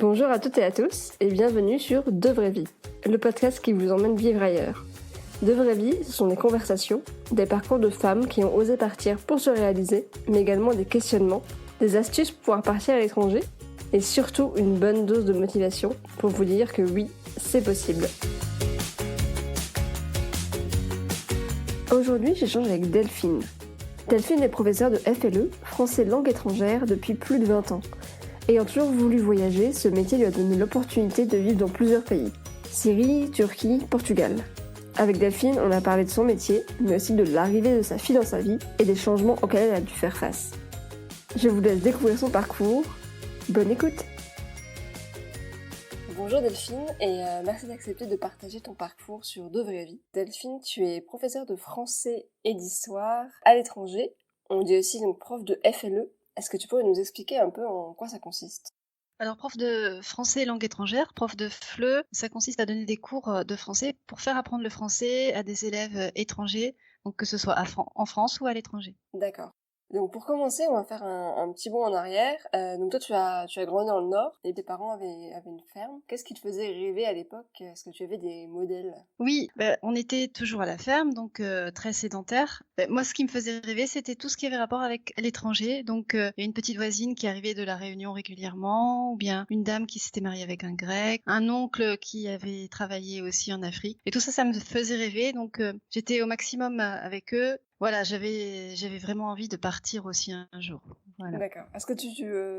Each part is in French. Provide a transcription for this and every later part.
Bonjour à toutes et à tous et bienvenue sur De Vraie Vie, le podcast qui vous emmène vivre ailleurs. De Vraie Vie, ce sont des conversations, des parcours de femmes qui ont osé partir pour se réaliser, mais également des questionnements, des astuces pour pouvoir partir à l'étranger et surtout une bonne dose de motivation pour vous dire que oui, c'est possible. Aujourd'hui, j'échange avec Delphine. Delphine est professeure de FLE, français langue étrangère, depuis plus de 20 ans. Ayant toujours voulu voyager, ce métier lui a donné l'opportunité de vivre dans plusieurs pays. Syrie, Turquie, Portugal. Avec Delphine, on a parlé de son métier, mais aussi de l'arrivée de sa fille dans sa vie et des changements auxquels elle a dû faire face. Je vous laisse découvrir son parcours. Bonne écoute! Bonjour Delphine et merci d'accepter de partager ton parcours sur De Vraie Vie. Delphine, tu es professeure de français et d'histoire à l'étranger. On dit aussi donc prof de FLE. Est-ce que tu pourrais nous expliquer un peu en quoi ça consiste ? Alors, prof de français et langue étrangère, prof de FLE, ça consiste à donner des cours de français pour faire apprendre le français à des élèves étrangers, donc que ce soit en France ou à l'étranger. D'accord. Donc pour commencer, on va faire un petit bond en arrière. Donc toi, tu as grandi dans le Nord et tes parents avaient une ferme. Qu'est-ce qui te faisait rêver à l'époque ? Est-ce que tu avais des modèles ? Oui, on était toujours à la ferme, donc très sédentaire. Moi, ce qui me faisait rêver, c'était tout ce qui avait rapport avec l'étranger. Donc, il y a une petite voisine qui arrivait de la Réunion régulièrement, ou bien une dame qui s'était mariée avec un Grec, un oncle qui avait travaillé aussi en Afrique. Et tout ça, ça me faisait rêver. Donc, j'étais au maximum avec eux. Voilà, j'avais vraiment envie de partir aussi un jour. Voilà. D'accord. Est-ce que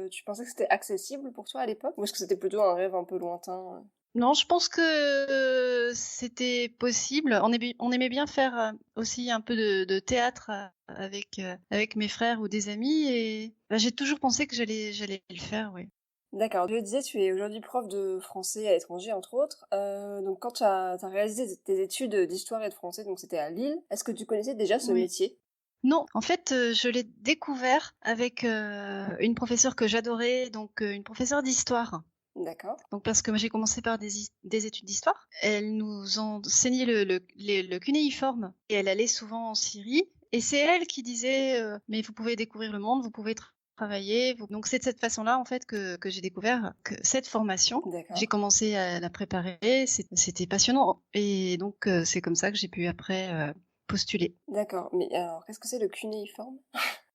tu pensais que c'était accessible pour toi à l'époque ? Ou est-ce que c'était plutôt un rêve un peu lointain ? Non, je pense que c'était possible. On aimait bien faire aussi un peu de théâtre avec mes frères ou des amis et j'ai toujours pensé que j'allais le faire, oui. D'accord. Je le disais, tu es aujourd'hui prof de français à l'étranger, entre autres. Donc quand tu as réalisé tes études d'histoire et de français, donc c'était à Lille, est-ce que tu connaissais déjà ce Oui. métier ? Non, en fait, je l'ai découvert avec une professeure que j'adorais, donc une professeure d'histoire. D'accord. Donc parce que j'ai commencé par des études d'histoire. Elle nous enseignait le cunéiforme et elle allait souvent en Syrie. Et c'est elle qui disait mais vous pouvez découvrir le monde, vous pouvez travailler. Donc c'est de cette façon-là en fait que j'ai découvert que cette formation. D'accord. J'ai commencé à la préparer, c'était passionnant. Et donc c'est comme ça que j'ai pu après postuler. D'accord. Mais alors, qu'est-ce que c'est le cunéiforme ?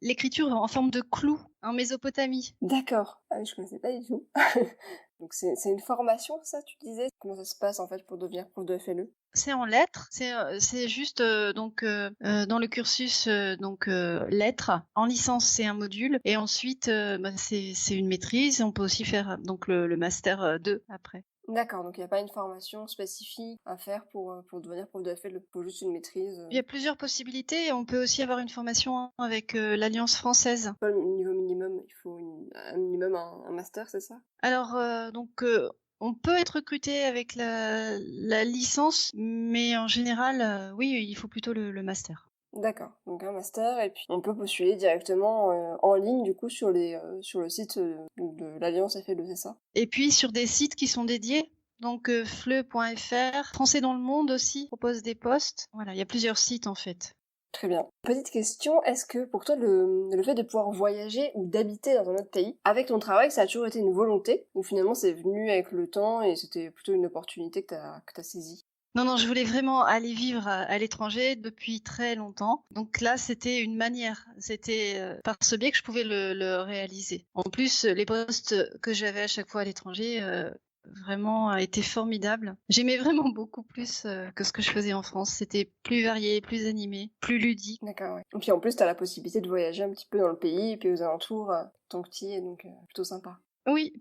L'écriture en forme de clou en Mésopotamie. D'accord. Ah oui, je connaissais pas du tout. Donc c'est une formation, ça, tu disais ? Comment ça se passe, en fait, pour devenir prof de FLE ? C'est en lettres, c'est juste dans le cursus lettres. En licence, c'est un module et ensuite c'est une maîtrise. On peut aussi faire donc le master 2 après. D'accord, donc il n'y a pas une formation spécifique à faire pour devenir prof de FLE, faut juste une maîtrise. Il y a plusieurs possibilités. On peut aussi avoir une formation avec l'Alliance française. Pas le niveau minimum, il faut un minimum un master, c'est ça ? Alors on peut être recruté avec la licence, mais en général, oui, il faut plutôt le master. D'accord, donc un master, et puis on peut postuler directement en ligne, du coup, sur le site de l'Alliance FLE, c'est ça ? Et puis sur des sites qui sont dédiés, donc fleu.fr, Français dans le monde aussi propose des postes. Voilà, il y a plusieurs sites en fait. Très bien. Petite question, est-ce que pour toi le fait de pouvoir voyager ou d'habiter dans un autre pays, avec ton travail, ça a toujours été une volonté, ou finalement c'est venu avec le temps et c'était plutôt une opportunité que t'as saisie ? Non, je voulais vraiment aller vivre à l'étranger depuis très longtemps. Donc là, c'était une manière. C'était par ce biais que je pouvais le réaliser. En plus, les postes que j'avais à chaque fois à l'étranger vraiment étaient formidables. J'aimais vraiment beaucoup plus que ce que je faisais en France. C'était plus varié, plus animé, plus ludique. D'accord, ouais. Et puis en plus, t'as la possibilité de voyager un petit peu dans le pays et puis aux alentours, tant que t'y es, donc plutôt sympa. Oui,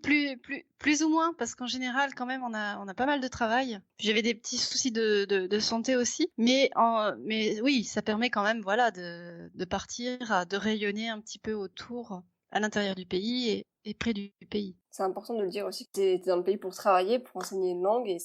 plus ou moins, parce qu'en général, quand même, on a pas mal de travail. J'avais des petits soucis de santé aussi, mais oui, ça permet quand même, voilà, de partir, de rayonner un petit peu autour, à l'intérieur du pays et près du pays. C'est important de le dire aussi que t'es dans le pays pour travailler, pour enseigner une langue, et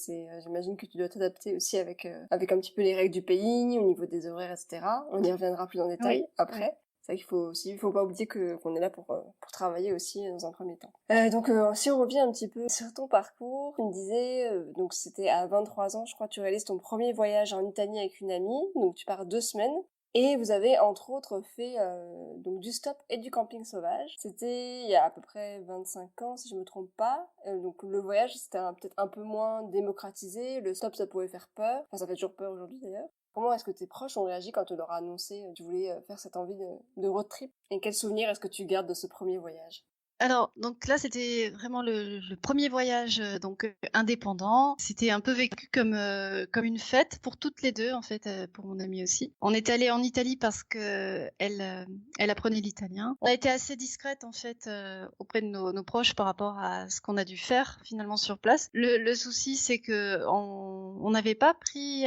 j'imagine que tu dois t'adapter aussi avec un petit peu les règles du pays, au niveau des horaires, etc. On y reviendra plus en détail Oui. après. C'est vrai il faut pas oublier qu'on est là pour travailler aussi dans un premier temps. Donc si on revient un petit peu sur ton parcours, tu me disais, donc c'était à 23 ans, je crois, tu réalises ton premier voyage en Italie avec une amie, donc tu pars 2 semaines. Et vous avez entre autres fait donc du stop et du camping sauvage. C'était il y a à peu près 25 ans si je me trompe pas. Donc le voyage c'était peut-être un peu moins démocratisé. Le stop ça pouvait faire peur. Enfin ça fait toujours peur aujourd'hui d'ailleurs. Comment est-ce que tes proches ont réagi quand tu leur as annoncé que tu voulais faire cette envie de road trip? Et quel souvenir est-ce que tu gardes de ce premier voyage? Alors, donc là, c'était vraiment le premier voyage indépendant. C'était un peu vécu comme une fête pour toutes les deux, en fait, pour mon amie aussi. On est allé en Italie parce que elle apprenait l'italien. On a été assez discrète, en fait, auprès de nos proches par rapport à ce qu'on a dû faire finalement sur place. Le souci, c'est que on n'avait pas pris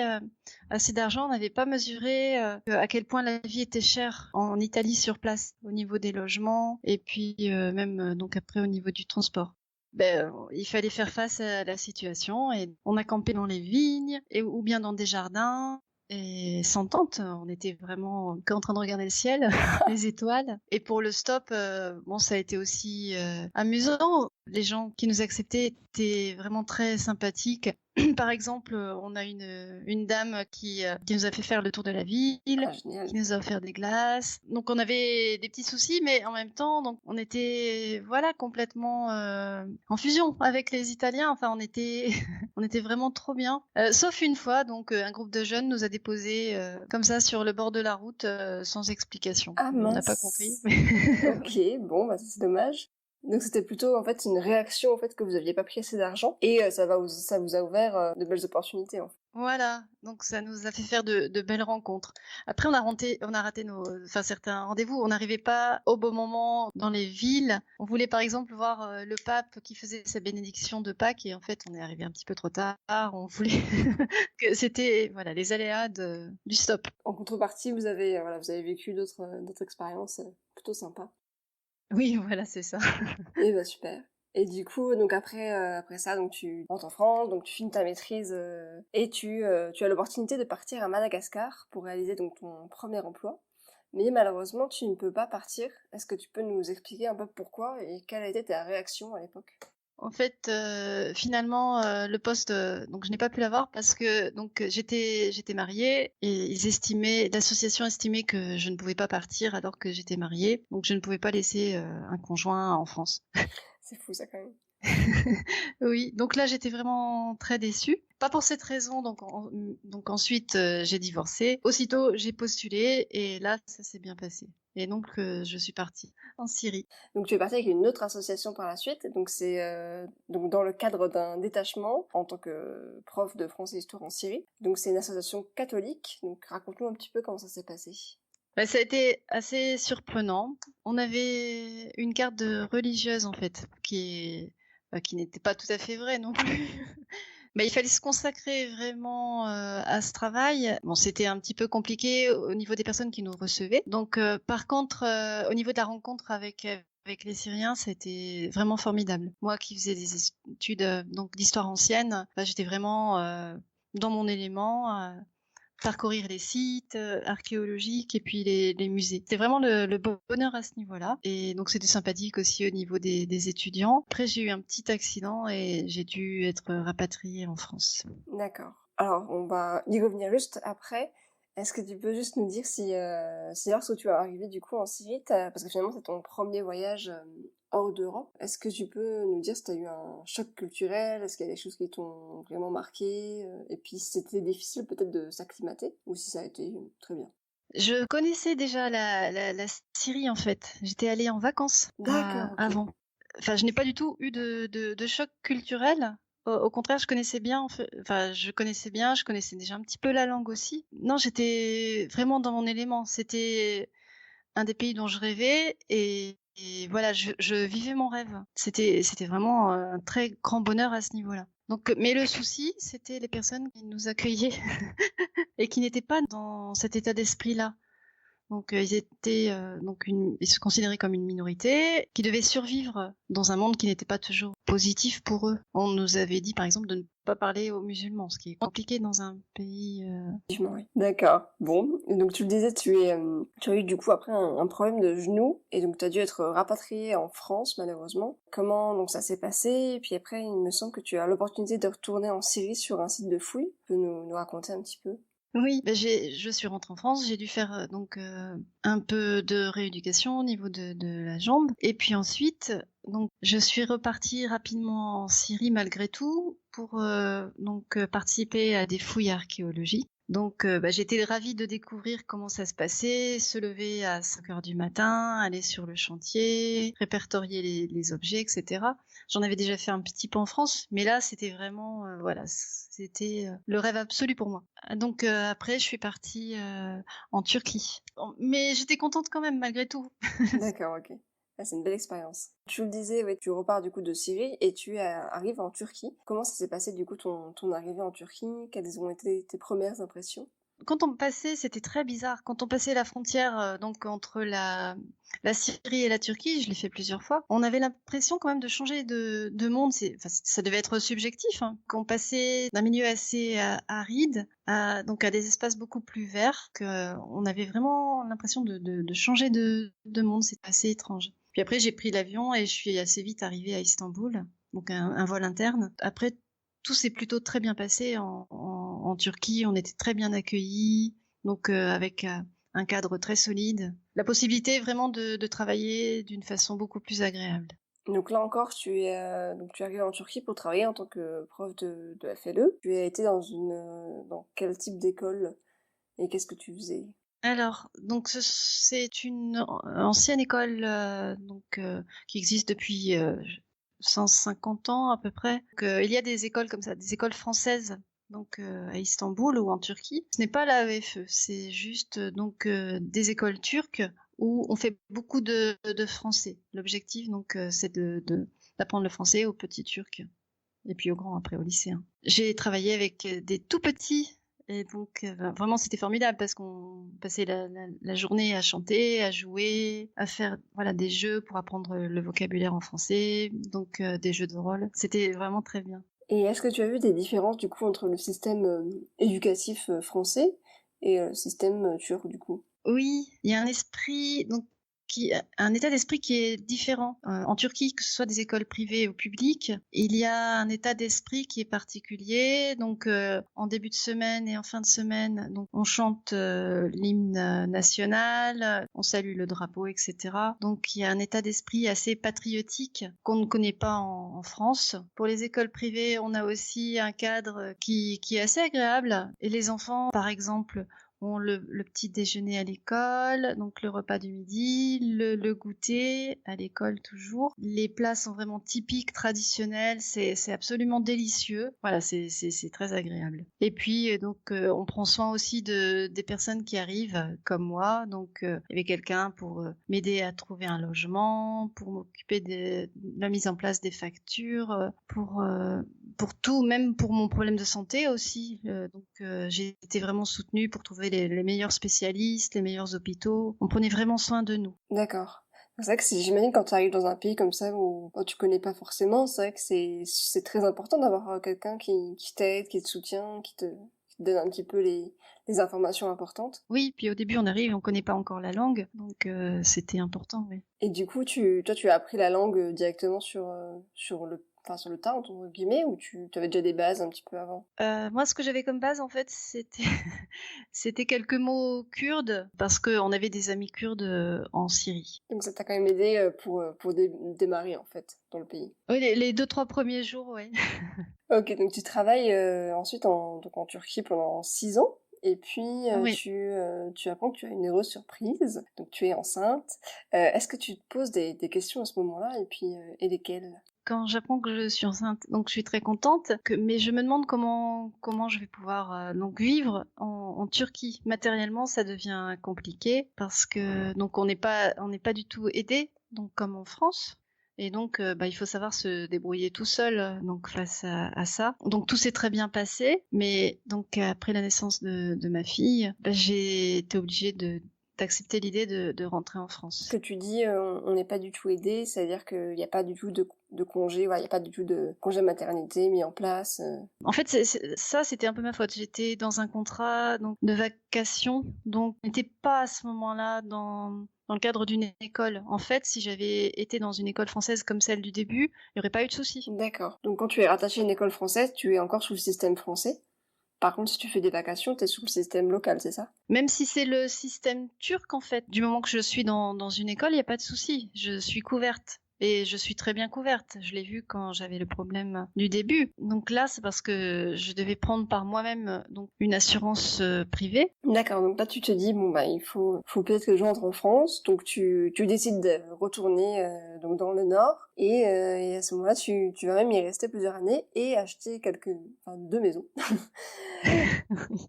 assez d'argent, on n'avait pas mesuré à quel point la vie était chère en Italie sur place, au niveau des logements et puis même donc après au niveau du transport. Il fallait faire face à la situation et on a campé dans les vignes ou bien dans des jardins. Et sans tente, on était vraiment qu'en train de regarder le ciel, les étoiles. Et pour le stop, ça a été aussi amusant. Les gens qui nous acceptaient étaient vraiment très sympathiques. Par exemple, on a une dame qui nous a fait faire le tour de la ville, qui nous a offert des glaces. Donc on avait des petits soucis, mais en même temps, donc on était complètement en fusion avec les Italiens. Enfin, on était on était vraiment trop bien. Sauf une fois, donc un groupe de jeunes nous a déposés comme ça sur le bord de la route sans explication. Ah On mince. n'a pas compris. Ok, bon, c'est dommage. Donc c'était plutôt en fait une réaction au fait que vous aviez pas pris assez d'argent et ça vous a ouvert de belles opportunités en fait. Voilà, donc ça nous a fait faire de belles rencontres. Après, on a raté certains rendez-vous. On n'arrivait pas au bon moment dans les villes. On voulait par exemple voir le pape qui faisait sa bénédiction de Pâques et en fait, on est arrivé un petit peu trop tard. On voulait que c'était les aléas du stop. En contrepartie, vous avez vécu d'autres expériences plutôt sympas. Oui, voilà, c'est ça. Et bah super. Et du coup, donc après ça, donc tu rentres en France, donc tu finis ta maîtrise et tu as l'opportunité de partir à Madagascar pour réaliser donc ton premier emploi. Mais malheureusement, tu ne peux pas partir. Est-ce que tu peux nous expliquer un peu pourquoi et quelle a été ta réaction à l'époque? En fait, finalement, le poste, donc je n'ai pas pu l'avoir parce que donc j'étais mariée et l'association estimait que je ne pouvais pas partir alors que j'étais mariée, donc je ne pouvais pas laisser un conjoint en France. C'est fou ça quand même. Oui, donc là j'étais vraiment très déçue. Pas pour cette raison, donc ensuite j'ai divorcé. Aussitôt j'ai postulé et là ça s'est bien passé. Et donc je suis partie en Syrie. Donc tu es partie avec une autre association par la suite. Donc c'est donc dans le cadre d'un détachement en tant que prof de français et histoire en Syrie. Donc c'est une association catholique. Donc raconte-nous un petit peu comment ça s'est passé. Ça a été assez surprenant. On avait une carte de religieuse en fait qui n'était pas tout à fait vraie non plus. Mais il fallait se consacrer vraiment à ce travail. Bon, c'était un petit peu compliqué au niveau des personnes qui nous recevaient. Donc, par contre, au niveau de la rencontre avec les Syriens, c'était vraiment formidable. Moi qui faisais des études donc d'histoire ancienne, j'étais vraiment dans mon élément. Parcourir les sites archéologiques et puis les musées. C'était vraiment le bonheur à ce niveau-là. Et donc c'était sympathique aussi au niveau des étudiants. Après j'ai eu un petit accident et j'ai dû être rapatriée en France. D'accord. Alors on va y revenir juste après. Est-ce que tu peux juste nous dire si lorsque tu es arrivé du coup en Syrie, parce que finalement c'est ton premier voyage hors d'Europe, est-ce que tu peux nous dire si tu as eu un choc culturel? Est-ce qu'il y a des choses qui t'ont vraiment marqué? Et puis si c'était difficile peut-être de s'acclimater ou si ça a été très bien? Je connaissais déjà la Syrie en fait. J'étais allée en vacances D'accord, ok. avant. Enfin, je n'ai pas du tout eu de choc culturel. Au contraire, je connaissais bien. Je connaissais déjà un petit peu la langue aussi. Non, j'étais vraiment dans mon élément. C'était un des pays dont je rêvais et voilà, je vivais mon rêve. C'était vraiment un très grand bonheur à ce niveau-là. Donc, mais le souci, c'était les personnes qui nous accueillaient et qui n'étaient pas dans cet état d'esprit-là. Donc ils étaient ils se considéraient comme une minorité qui devait survivre dans un monde qui n'était pas toujours positif pour eux. On nous avait dit par exemple de ne pas parler aux musulmans, ce qui est compliqué dans un pays. Oui. D'accord. Bon, et donc tu le disais, tu as eu du coup après un problème de genou et donc tu as dû être rapatrié en France malheureusement. Comment donc ça s'est passé? Et puis après, il me semble que tu as l'opportunité de retourner en Syrie sur un site de fouille. Tu peux nous raconter un petit peu? Oui, bah, je suis rentrée en France, j'ai dû faire un peu de rééducation au niveau de la jambe. Et puis ensuite, donc, je suis repartie rapidement en Syrie malgré tout pour participer à des fouilles archéologiques. Donc j'étais ravie de découvrir comment ça se passait, se lever à 5 heures du matin, aller sur le chantier, répertorier les objets, etc. J'en avais déjà fait un petit peu en France, mais là, c'était vraiment, c'était le rêve absolu pour moi. Donc après, je suis partie en Turquie. Mais j'étais contente quand même, malgré tout. D'accord, ok. Ah, c'est une belle expérience. Tu le disais, ouais, tu repars du coup de Syrie et tu arrives en Turquie. Comment ça s'est passé du coup ton arrivée en Turquie? Quelles ont été tes premières impressions? Quand on passait, c'était très bizarre. Quand on passait la frontière donc entre la Syrie et la Turquie, je l'ai fait plusieurs fois, on avait l'impression quand même de changer de monde. Ça devait être subjectif, hein. Qu'on passait d'un milieu assez aride à des espaces beaucoup plus verts, on avait vraiment l'impression de changer de monde. C'est assez étrange. Puis après, j'ai pris l'avion et je suis assez vite arrivée à Istanbul, donc un vol interne. Après, tout s'est plutôt très bien passé en Turquie. On était très bien accueillis, donc avec un cadre très solide. La possibilité vraiment de travailler d'une façon beaucoup plus agréable. Donc là encore, donc tu arrives en Turquie pour travailler en tant que prof de FLE. Tu as été dans quel type d'école et qu'est-ce que tu faisais? Alors, donc c'est une ancienne école qui existe depuis 150 ans à peu près. Donc, il y a des écoles comme ça, des écoles françaises donc à Istanbul ou en Turquie. Ce n'est pas la AEFE, c'est juste des écoles turques où on fait beaucoup de français. L'objectif donc c'est d'apprendre le français aux petits turcs et puis aux grands après au lycéen. J'ai travaillé avec des tout petits et donc vraiment c'était formidable parce qu'on passait la journée à chanter, à jouer, à faire des jeux pour apprendre le vocabulaire en français, donc des jeux de rôle. C'était vraiment très bien. Et est-ce que tu as vu des différences du coup entre le système éducatif français et le système turc du coup? Oui, il y a un esprit un état d'esprit qui est différent. En Turquie, que ce soit des écoles privées ou publiques, il y a un état d'esprit qui est particulier. Donc, en début de semaine et en fin de semaine, donc on chante l'hymne national, on salue le drapeau, etc. Donc, il y a un état d'esprit assez patriotique qu'on ne connaît pas en France. Pour les écoles privées, on a aussi un cadre qui est assez agréable. Et les enfants, par exemple, ont le petit déjeuner à l'école, donc le repas du midi, le goûter à l'école toujours. Les plats sont vraiment typiques, traditionnels, c'est absolument délicieux. Voilà, c'est très agréable. Et puis on prend soin aussi des personnes qui arrivent comme moi. Donc il y avait quelqu'un pour m'aider à trouver un logement, pour m'occuper de la mise en place des factures, pour tout, même pour mon problème de santé aussi. J'ai été vraiment soutenue pour trouver les meilleurs spécialistes, les meilleurs hôpitaux. On prenait vraiment soin de nous. D'accord. C'est vrai que j'imagine quand tu arrives dans un pays comme ça où tu connais pas forcément, c'est vrai que c'est très important d'avoir quelqu'un qui t'aide, qui te soutient, qui te donne un petit peu les informations importantes. Oui, puis au début on arrive, on connaît pas encore la langue, donc c'était important, oui. Et du coup, toi, tu as appris la langue directement sur le tas, entre guillemets, ou tu avais déjà des bases un petit peu avant? Moi, ce que j'avais comme base, en fait, c'était c'était quelques mots kurdes, parce qu'on avait des amis kurdes en Syrie. Donc ça t'a quand même aidé pour démarrer, en fait, dans le pays. Oui, les 2-3 premiers jours, oui. Ok, donc tu travailles ensuite donc en Turquie pendant 6 ans. Et puis Oui. tu apprends que tu as une heureuse surprise, donc tu es enceinte. Est-ce que tu te poses des questions à ce moment-là et lesquelles? Quand j'apprends que je suis enceinte, donc je suis très contente, mais je me demande comment je vais pouvoir donc vivre en Turquie. Matériellement, ça devient compliqué parce que donc on n'est pas du tout aidé, donc comme en France. Et donc, il faut savoir se débrouiller tout seul donc face à ça. Donc tout s'est très bien passé, mais donc après la naissance de ma fille, j'ai été obligée d'accepter l'idée de rentrer en Ce France. que tu dis, on n'est pas du tout aidé, c'est-à-dire qu'il n'y a pas du tout de congé, voilà, il n'y a pas du tout de congé maternité mis en place. En fait, ça, c'était un peu ma faute. J'étais dans un contrat donc, de vacation, donc je n'étais pas à ce moment-là dans le cadre d'une école. En fait, si j'avais été dans une école française comme celle du début, il n'y aurait pas eu de souci. D'accord. Donc quand tu es rattaché à une école française, tu es encore sous le système français. Par contre, si tu fais des vacations, t'es sous le système local, c'est ça? Même si c'est le système turc, en fait, du moment que je suis dans une école, il n'y a pas de souci. Je suis couverte. Et je suis très bien couverte. Je l'ai vu quand j'avais le problème du début. Donc là, c'est parce que je devais prendre par moi-même donc une assurance privée. D'accord, donc là tu te dis, bon bah il faut peut-être que je rentre en France, donc tu décides de retourner donc dans le Nord, et à ce moment-là tu vas même y rester plusieurs années et acheter deux maisons.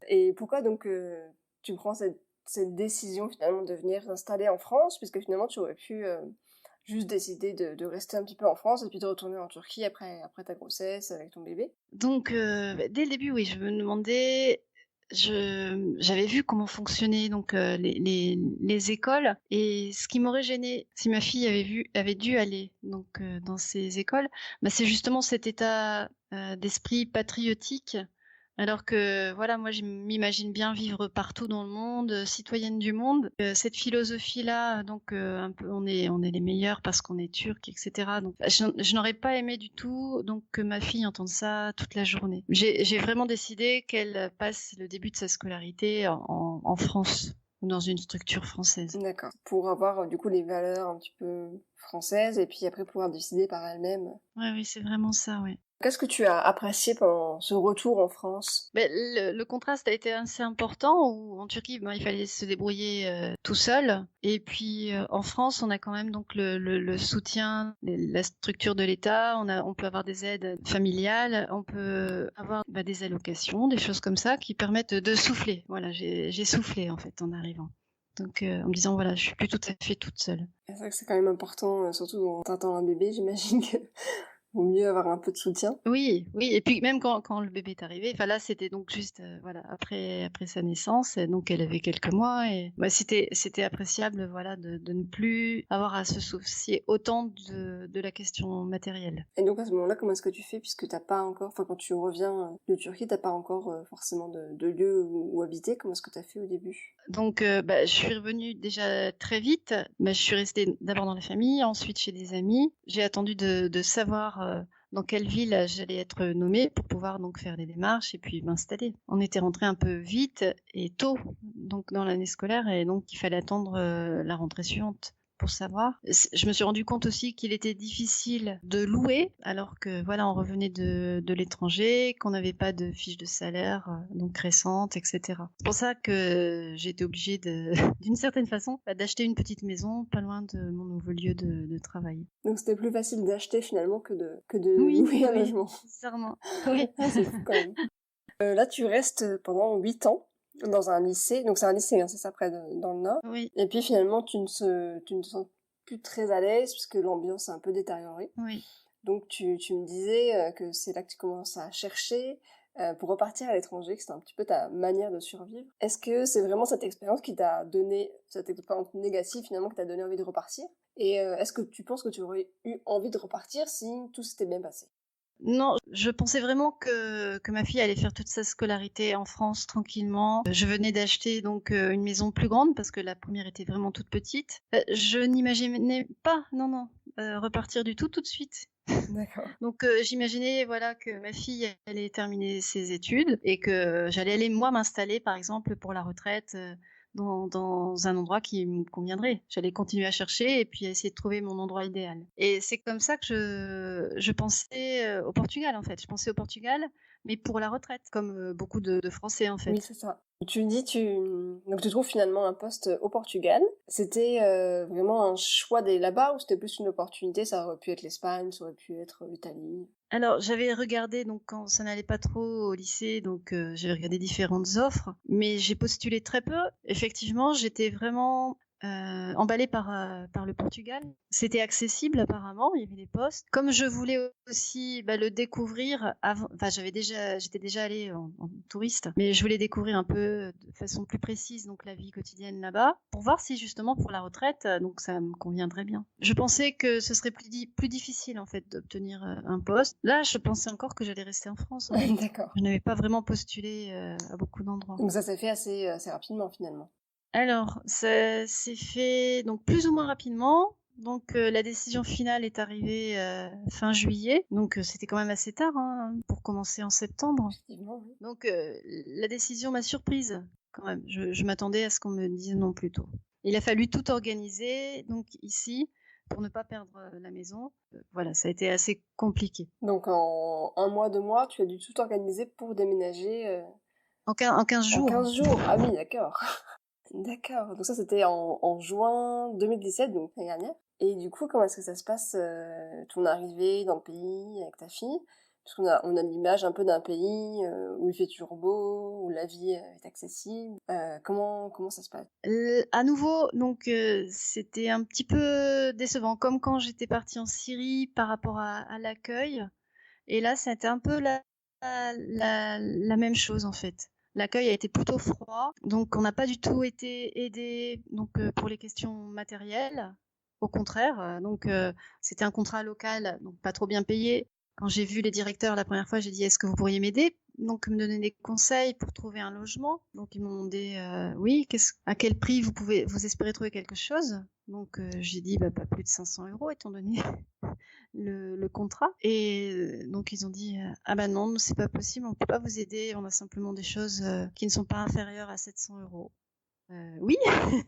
Et pourquoi donc tu prends cette décision finalement de venir t'installer en France, puisque finalement tu aurais pu juste décider de rester un petit peu en France et puis de retourner en Turquie après ta grossesse avec ton bébé? Donc dès le début, oui, je me demandais, j'avais vu comment fonctionnaient donc les écoles, et ce qui m'aurait gêné si ma fille avait dû aller donc dans ces écoles, bah, c'est justement cet état d'esprit patriotique. Alors que voilà, moi je m'imagine bien vivre partout dans le monde, citoyenne du monde. Cette philosophie-là, donc un peu, on est les meilleurs parce qu'on est turc, etc. Donc je n'aurais pas aimé du tout donc que ma fille entende ça toute la journée. J'ai vraiment décidé qu'elle passe le début de sa scolarité en France ou dans une structure française. D'accord. Pour avoir du coup les valeurs un petit peu françaises et puis après pouvoir décider par elle-même. Oui, c'est vraiment ça, oui. Qu'est-ce que tu as apprécié pendant ce retour en France? Ben, le contraste a été assez important, où en Turquie, ben, il fallait se débrouiller tout seul. Et puis en France, on a quand même donc le soutien, la structure de l'État. On peut avoir des aides familiales, on peut avoir des allocations, des choses comme ça qui permettent de souffler. Voilà, j'ai soufflé en fait en arrivant. Donc en me disant voilà, je suis plus tout à fait toute seule. C'est vrai que c'est quand même important, surtout quand t'attends un bébé, j'imagine que vaut mieux avoir un peu de soutien. Oui, et puis même quand le bébé est arrivé, enfin là c'était donc juste voilà après sa naissance, et donc elle avait quelques mois, et bah, c'était appréciable voilà de ne plus avoir à se soucier autant de la question matérielle. Et donc à ce moment-là, comment est-ce que tu fais, puisque t'as pas encore, enfin quand tu reviens de Turquie, t'as pas encore forcément de lieu où habiter. Comment est-ce que t'as fait au début? Donc je suis revenue déjà très vite. Je suis restée d'abord dans la famille, ensuite chez des amis. J'ai attendu de savoir dans quelle ville j'allais être nommée pour pouvoir donc faire les démarches et puis m'installer. On était rentré un peu vite et tôt donc dans l'année scolaire, et donc il fallait attendre la rentrée suivante pour savoir. Je me suis rendu compte aussi qu'il était difficile de louer alors que voilà, on revenait de l'étranger, qu'on n'avait pas de fiche de salaire donc récente, etc. C'est pour ça que j'ai été obligée d'une certaine façon d'acheter une petite maison pas loin de mon nouveau lieu de travail. Donc c'était plus facile d'acheter finalement que de louer un logement. Sincèrement. Oui. C'est fou quand même. Là tu restes pendant 8 ans dans un lycée, donc c'est un lycée, hein, c'est ça, dans le Nord. Oui. Et puis finalement tu ne te sens plus très à l'aise puisque l'ambiance est un peu détériorée. Oui. Donc tu me disais que c'est là que tu commences à chercher pour repartir à l'étranger, que c'était un petit peu ta manière de survivre. Est-ce que c'est vraiment cette expérience qui t'a donné, cette expérience négative finalement, qui t'a donné envie de repartir? Et est-ce que tu penses que tu aurais eu envie de repartir si tout s'était bien passé? Non, je pensais vraiment que ma fille allait faire toute sa scolarité en France tranquillement. Je venais d'acheter donc une maison plus grande parce que la première était vraiment toute petite. Je n'imaginais pas, non, repartir du tout de suite. D'accord. Donc j'imaginais voilà que ma fille allait terminer ses études et que j'allais aller moi m'installer par exemple pour la retraite dans un endroit qui me conviendrait. J'allais continuer à chercher et puis essayer de trouver mon endroit idéal. Et c'est comme ça que je pensais au Portugal en fait. Je pensais au Portugal, mais pour la retraite, comme beaucoup de Français en fait. Oui, c'est ça. Tu me dis, donc tu trouves finalement un poste au Portugal. C'était vraiment un choix d'aller là-bas ou c'était plus une opportunité? Ça aurait pu être l'Espagne, ça aurait pu être l'Italie. Alors j'avais regardé donc quand ça n'allait pas trop au lycée, donc j'avais regardé différentes offres, mais j'ai postulé très peu. Effectivement, j'étais vraiment emballée par le Portugal. C'était accessible apparemment, il y avait des postes. Comme je voulais aussi le découvrir avant, enfin j'étais déjà allée en touriste, mais je voulais découvrir un peu de façon plus précise donc la vie quotidienne là-bas, pour voir si justement pour la retraite donc ça me conviendrait bien. Je pensais que ce serait plus difficile en fait d'obtenir un poste. Là, je pensais encore que j'allais rester en France. En fait. D'accord. Je n'avais pas vraiment postulé à beaucoup d'endroits. Donc ça s'est fait assez rapidement finalement. Alors, ça s'est fait donc plus ou moins rapidement. Donc la décision finale est arrivée fin juillet, donc c'était quand même assez tard hein, pour commencer en septembre. Effectivement, oui. Donc la décision m'a surprise quand même. Je m'attendais à ce qu'on me dise non plus tôt. Il a fallu tout organiser, donc ici, pour ne pas perdre la maison. Voilà, ça a été assez compliqué. Donc en 1 mois, 2 mois, tu as dû tout organiser pour déménager En 15 en jours. 15 jours. Ah oui, d'accord. D'accord. Donc ça, c'était en juin 2017, donc l'année dernière. Et du coup, comment est-ce que ça se passe, ton arrivée dans le pays avec ta fille? Parce qu'on a l'image un peu d'un pays où il fait toujours beau, où la vie est accessible. Comment ça se passe? À nouveau, donc c'était un petit peu décevant, comme quand j'étais partie en Syrie par rapport à l'accueil. Et là, c'était un peu la même chose en fait. L'accueil a été plutôt froid, donc on n'a pas du tout été aidé donc pour les questions matérielles. Au contraire, c'était un contrat local, donc pas trop bien payé. Quand j'ai vu les directeurs la première fois, j'ai dit est-ce que vous pourriez m'aider? Donc me donner des conseils pour trouver un logement. Donc ils m'ont demandé oui, à quel prix vous espérez trouver quelque chose? Donc j'ai dit pas plus de 500 € étant donné le contrat. Et donc ils ont dit ah bah non, c'est pas possible, on peut pas vous aider, on a simplement des choses qui ne sont pas inférieures à 700 €. Oui, Un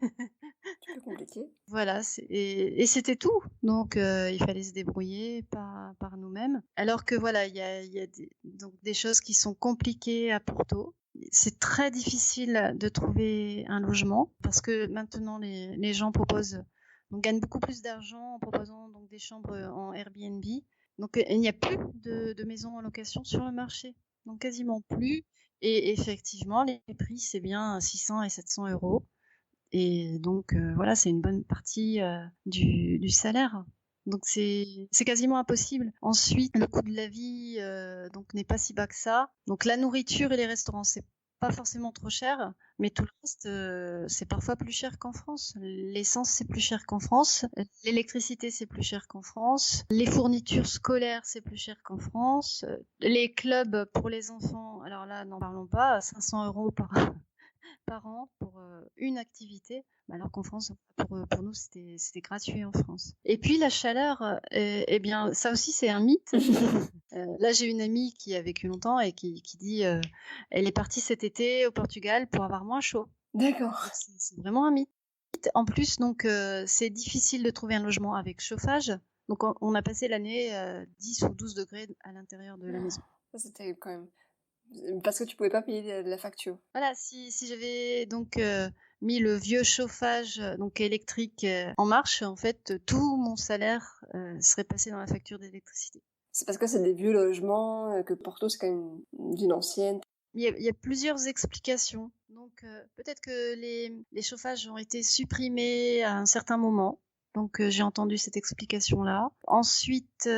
peu compliqué. voilà, et c'était tout. Donc il fallait se débrouiller par nous-mêmes. Alors que voilà, il y a donc des choses qui sont compliquées à Porto. C'est très difficile de trouver un logement parce que maintenant les gens proposent, donc gagnent beaucoup plus d'argent en proposant donc des chambres en Airbnb. Donc il n'y a plus de maisons en location sur le marché, donc quasiment plus. Et effectivement, les prix c'est bien 600 et 700 €. Et donc voilà, c'est une bonne partie du salaire. Donc c'est quasiment impossible. Ensuite, le coût de la vie donc n'est pas si bas que ça. Donc la nourriture et les restaurants, c'est pas forcément trop cher, mais tout le reste c'est parfois plus cher qu'en France. L'essence c'est plus cher qu'en France, l'électricité c'est plus cher qu'en France, les fournitures scolaires c'est plus cher qu'en France, les clubs pour les enfants, alors là n'en parlons pas, 500 € par an pour une activité, alors qu'en France, pour nous, c'était gratuit en France. Et puis la chaleur, eh bien, ça aussi c'est un mythe. Là, j'ai une amie qui a vécu longtemps et qui dit, elle est partie cet été au Portugal pour avoir moins chaud. D'accord. C'est vraiment un mythe. En plus, donc, c'est difficile de trouver un logement avec chauffage. Donc, on a passé l'année 10 ou 12 degrés à l'intérieur de la maison. Ça, c'était quand même. Parce que tu pouvais pas payer la facture. Voilà, si j'avais donc mis le vieux chauffage donc électrique en marche, en fait, tout mon salaire serait passé dans la facture d'électricité. C'est parce que c'est des vieux logements, que Porto, c'est quand même une ville ancienne. Il y a plusieurs explications. Donc peut-être que les chauffages ont été supprimés à un certain moment. Donc j'ai entendu cette explication-là. Ensuite,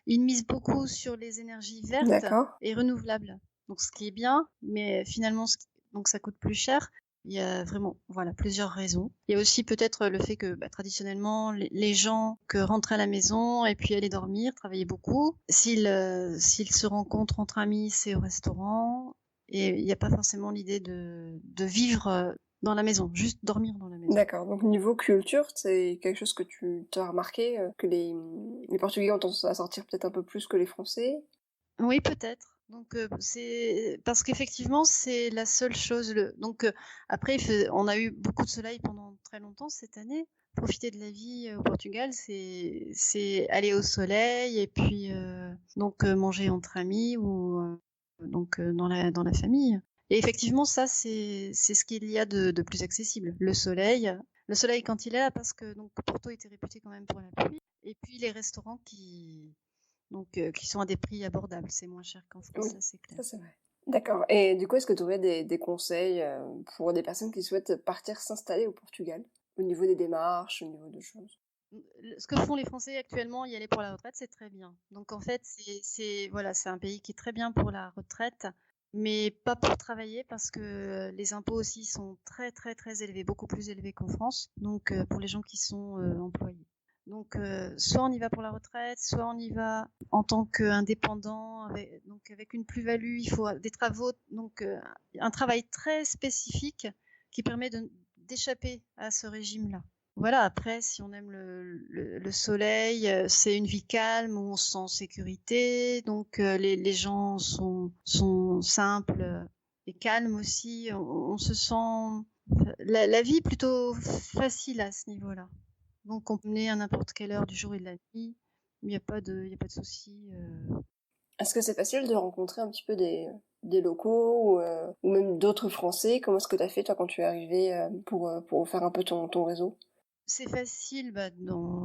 ils misent beaucoup sur les énergies vertes D'accord. et renouvelables. Donc ce qui est bien, mais finalement donc ça coûte plus cher. Il y a vraiment voilà plusieurs raisons. Il y a aussi peut-être le fait que traditionnellement les gens que rentraient à la maison et puis allaient dormir, travaillaient beaucoup. S'ils se rencontrent entre amis, c'est au restaurant. Et il n'y a pas forcément l'idée de vivre dans la maison, juste dormir dans la maison. D'accord. Donc niveau culture, c'est quelque chose que tu as remarqué, que les Portugais ont tendance à sortir peut-être un peu plus que les Français? Oui, peut-être. Donc c'est parce qu'effectivement c'est la seule chose. Donc après on a eu beaucoup de soleil pendant très longtemps cette année. Profiter de la vie au Portugal, c'est aller au soleil et puis donc manger entre amis ou donc dans la famille. Et effectivement ça c'est ce qu'il y a de plus accessible. Le soleil quand il est là parce que donc Porto était réputé quand même pour la pluie. Et puis les restaurants qui sont à des prix abordables. C'est moins cher qu'en France, Oui, ça c'est clair. ça c'est vrai. D'accord. Et du coup, est-ce que tu aurais des conseils pour des personnes qui souhaitent partir s'installer au Portugal, au niveau des démarches, au niveau de choses? Ce que font les Français actuellement, y aller pour la retraite, c'est très bien. Donc en fait, voilà, c'est un pays qui est très bien pour la retraite, mais pas pour travailler parce que les impôts aussi sont très très très élevés, beaucoup plus élevés qu'en France. Donc pour les gens qui sont employés. Donc soit on y va pour la retraite, soit on y va en tant qu'indépendant, avec une plus-value. Il faut des travaux, donc un travail très spécifique qui permet d'échapper à ce régime-là. Voilà, après, si on aime le soleil, c'est une vie calme où on se sent en sécurité. Donc, les gens sont simples et calmes aussi. On se sent la vie plutôt facile à ce niveau-là. Donc, on peut mener à n'importe quelle heure du jour et de la nuit. Il n'y a pas de souci. Est-ce que c'est facile de rencontrer un petit peu des locaux ou même d'autres Français? Comment est-ce que tu as fait toi quand tu es arrivé pour faire un peu ton réseau? C'est facile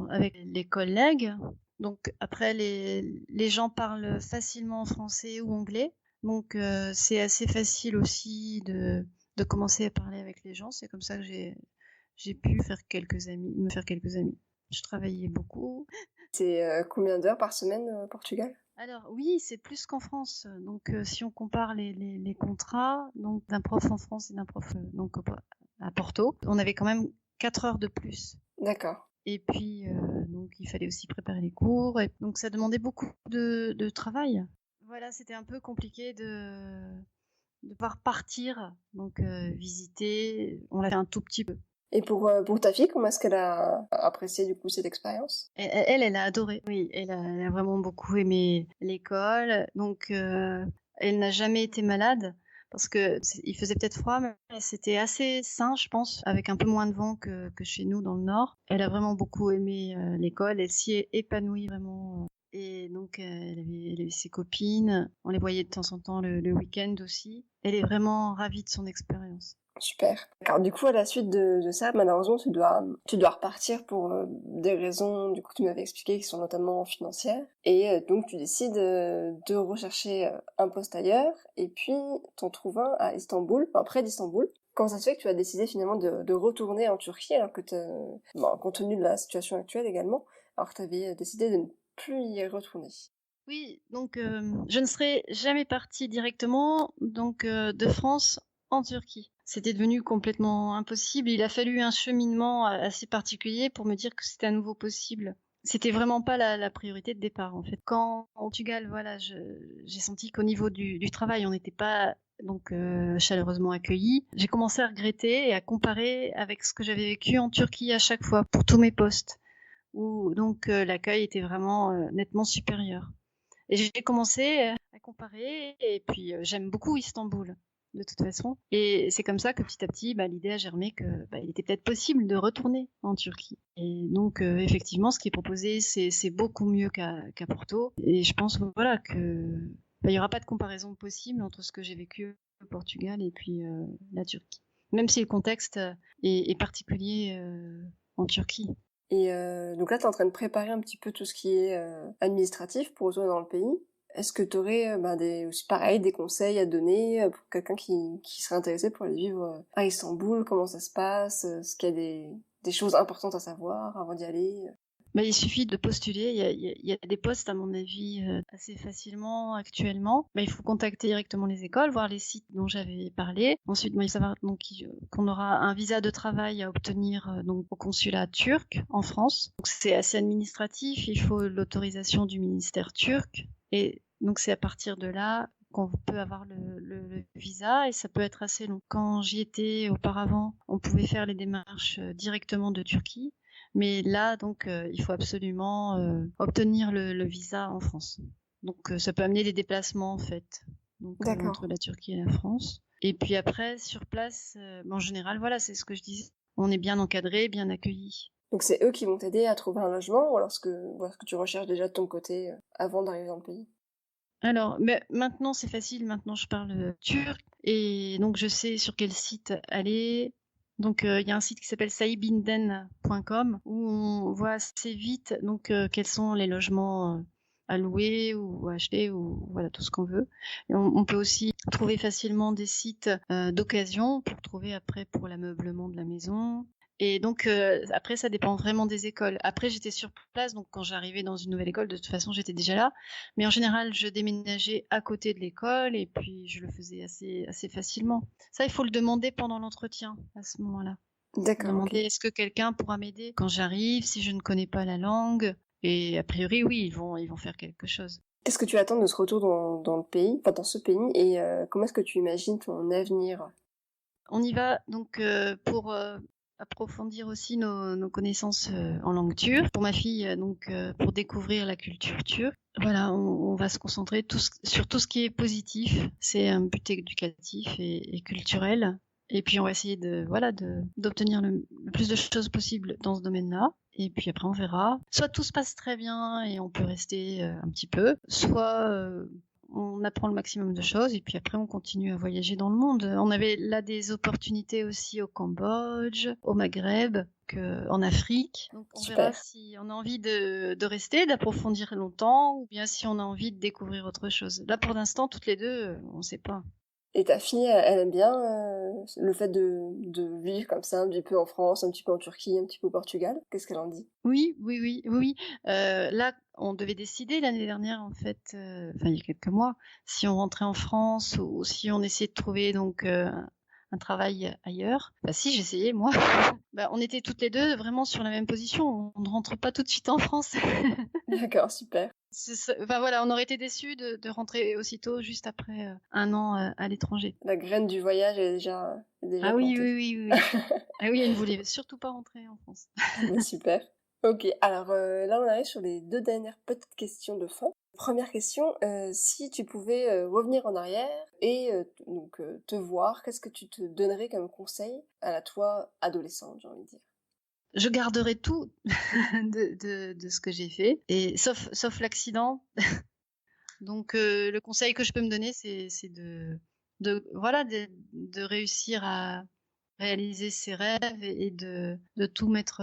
avec les collègues. Donc après, les gens parlent facilement français ou anglais. Donc c'est assez facile aussi de commencer à parler avec les gens. C'est comme ça que j'ai pu me faire quelques amis. Je travaillais beaucoup. C'est combien d'heures par semaine au Portugal? Alors oui, c'est plus qu'en France. Donc si on compare les contrats donc d'un prof en France et d'un prof à Porto, on avait quand même 4 heures de plus. D'accord. Et puis, donc il fallait aussi préparer les cours, et donc ça demandait beaucoup de travail. Voilà, c'était un peu compliqué de pouvoir partir, donc visiter. On l'a fait un tout petit peu. Et pour ta fille, comment est-ce qu'elle a apprécié du coup cette expérience? Elle a adoré. Oui, elle a vraiment beaucoup aimé l'école. Donc, elle n'a jamais été malade parce que il faisait peut-être froid, mais c'était assez sain, je pense, avec un peu moins de vent que chez nous dans le nord. Elle a vraiment beaucoup aimé l'école. Elle s'y est épanouie vraiment. Et donc, elle avait ses copines. On les voyait de temps en temps le week-end aussi. Elle est vraiment ravie de son expérience. Super. Alors du coup, à la suite de ça, malheureusement, tu dois repartir pour des raisons, du coup, tu m'avais expliqué, qui sont notamment financières. Et donc, tu décides de rechercher un poste ailleurs, et puis t'en trouves un à Istanbul, enfin près d'Istanbul. Comment ça se fait que tu as décidé finalement de retourner en Turquie, alors que compte tenu de la situation actuelle également, alors que tu avais décidé de ne plus y retourner? Oui, donc je ne serais jamais partie directement donc de France en Turquie. C'était devenu complètement impossible. Il a fallu un cheminement assez particulier pour me dire que c'était à nouveau possible. C'était vraiment pas la priorité de départ en fait. Quand en Portugal, voilà, j'ai senti qu'au niveau du travail, on n'était pas donc chaleureusement accueillis. J'ai commencé à regretter et à comparer avec ce que j'avais vécu en Turquie à chaque fois pour tous mes postes, où donc l'accueil était vraiment nettement supérieur. Et j'ai commencé à comparer, et puis j'aime beaucoup Istanbul, de toute façon. Et c'est comme ça que petit à petit, l'idée a germé que il était peut-être possible de retourner en Turquie. Et donc, effectivement, ce qui est proposé, c'est beaucoup mieux qu'à Porto. Et je pense, voilà, que il n'y aura pas de comparaison possible entre ce que j'ai vécu au Portugal et puis la Turquie. Même si le contexte est particulier en Turquie. Et donc là, tu es en train de préparer un petit peu tout ce qui est administratif pour retourner dans le pays. Est-ce que tu aurais aussi pareil des conseils à donner pour quelqu'un qui serait intéressé pour aller vivre à Istanbul? Comment ça se passe? Est-ce qu'il y a des choses importantes à savoir avant d'y aller? Il suffit de postuler. Il y a des postes, à mon avis, assez facilement actuellement. Il faut contacter directement les écoles, voir les sites dont j'avais parlé. Ensuite, il faut savoir donc, qu'on aura un visa de travail à obtenir donc, au consulat turc en France. Donc, c'est assez administratif. Il faut l'autorisation du ministère turc. Et donc, c'est à partir de là qu'on peut avoir le visa, et ça peut être assez long. Quand j'y étais auparavant, on pouvait faire les démarches directement de Turquie. Mais là, donc, il faut absolument obtenir le visa en France. Donc, ça peut amener des déplacements, en fait, donc D'accord. entre la Turquie et la France. Et puis après, sur place, en général, voilà, c'est ce que je disais. On est bien encadré, bien accueilli. Donc c'est eux qui vont t'aider à trouver un logement ou alors est-ce que tu recherches déjà de ton côté avant d'arriver dans le pays? Alors, mais maintenant, c'est facile. Maintenant, je parle turc. Et donc, je sais sur quel site aller. Donc, il y a un site qui s'appelle saibinden.com où on voit assez vite donc quels sont les logements à louer ou à acheter, ou voilà, tout ce qu'on veut. Et on peut aussi trouver facilement des sites d'occasion pour trouver après pour l'ameublement de la maison. Et donc après, ça dépend vraiment des écoles. Après, j'étais sur place, donc quand j'arrivais dans une nouvelle école, de toute façon, j'étais déjà là. Mais en général, je déménageais à côté de l'école, et puis je le faisais assez facilement. Ça, il faut le demander pendant l'entretien à ce moment-là. D'accord, ok. Demander est-ce que quelqu'un pourra m'aider quand j'arrive, si je ne connais pas la langue. Et a priori, oui, ils vont faire quelque chose. Qu'est-ce que tu attends de ce retour dans le pays, enfin dans ce pays, et comment est-ce que tu imagines ton avenir? On y va donc pour approfondir aussi nos connaissances en langue turque. Pour ma fille, pour découvrir la culture turque. Voilà, on va se concentrer sur tout ce qui est positif. C'est un but éducatif et culturel. Et puis on va essayer d'obtenir le plus de choses possible dans ce domaine-là. Et puis après on verra. Soit tout se passe très bien et on peut rester un petit peu, soit on apprend le maximum de choses et puis après on continue à voyager dans le monde. On avait là des opportunités aussi au Cambodge, au Maghreb, en Afrique. Donc on verra si on a envie de rester, d'approfondir longtemps ou bien si on a envie de découvrir autre chose. Là pour l'instant toutes les deux, on ne sait pas. Et ta fille, elle aime bien le fait de vivre comme ça, un petit peu en France, un petit peu en Turquie, un petit peu au Portugal? Qu'est-ce qu'elle en dit? Oui. Là, on devait décider l'année dernière, en fait, il y a quelques mois, si on rentrait en France ou si on essayait de trouver un travail ailleurs. Si, j'essayais, moi. On était toutes les deux vraiment sur la même position. On ne rentre pas tout de suite en France. D'accord, super. On aurait été déçus de rentrer aussitôt, juste après 1 an à l'étranger. La graine du voyage est déjà Ah oui. Ah oui, elle ne voulait surtout pas rentrer en France. Super. Ok, alors là on arrive sur les 2 dernières petites questions de fin. Première question, si tu pouvais revenir en arrière et te voir, qu'est-ce que tu te donnerais comme conseil à la toi adolescente, j'ai envie de dire? Je garderai tout de ce que j'ai fait, et sauf l'accident. Donc le conseil que je peux me donner, c'est de réussir à réaliser ses rêves et de tout mettre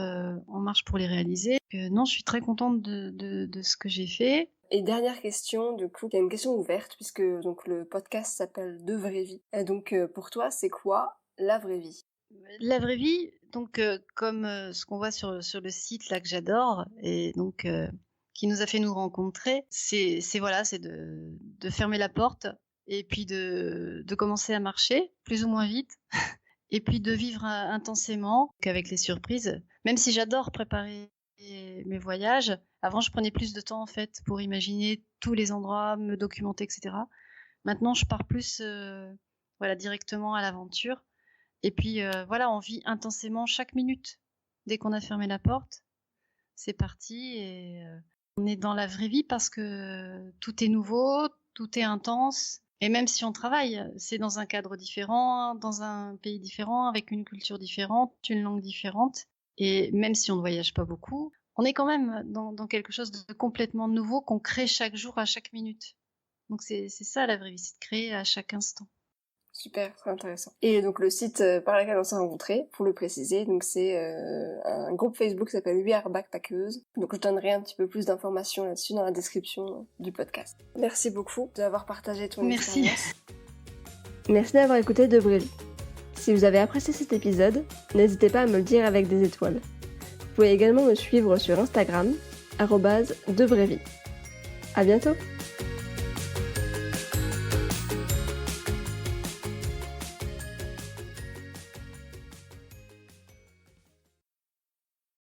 en marche pour les réaliser. Non, je suis très contente de ce que j'ai fait. Et dernière question, du coup, il y a une question ouverte puisque donc le podcast s'appelle De vraie vie. Et donc pour toi, c'est quoi la vraie vie? La vraie vie, donc comme ce qu'on voit sur le site là que j'adore et donc qui nous a fait nous rencontrer, c'est de fermer la porte et puis de commencer à marcher plus ou moins vite et puis de vivre intensément qu'avec les surprises. Même si j'adore préparer mes voyages, avant je prenais plus de temps en fait pour imaginer tous les endroits, me documenter, etc. Maintenant je pars plus directement à l'aventure. Et puis on vit intensément chaque minute. Dès qu'on a fermé la porte, c'est parti et on est dans la vraie vie parce que tout est nouveau, tout est intense. Et même si on travaille, c'est dans un cadre différent, dans un pays différent, avec une culture différente, une langue différente. Et même si on ne voyage pas beaucoup, on est quand même dans quelque chose de complètement nouveau qu'on crée chaque jour, à chaque minute. Donc c'est ça la vraie vie, c'est de créer à chaque instant. Super, très intéressant. Et donc le site par lequel on s'est rencontrés, pour le préciser, donc c'est un groupe Facebook qui s'appelle We Are Backpackeuses. Donc je donnerai un petit peu plus d'informations là-dessus dans la description du podcast. Merci beaucoup d'avoir partagé ton expérience. Merci d'avoir écouté De Vraie Vie. Si vous avez apprécié cet épisode, n'hésitez pas à me le dire avec des étoiles. Vous pouvez également me suivre sur Instagram, @devraivie. À bientôt!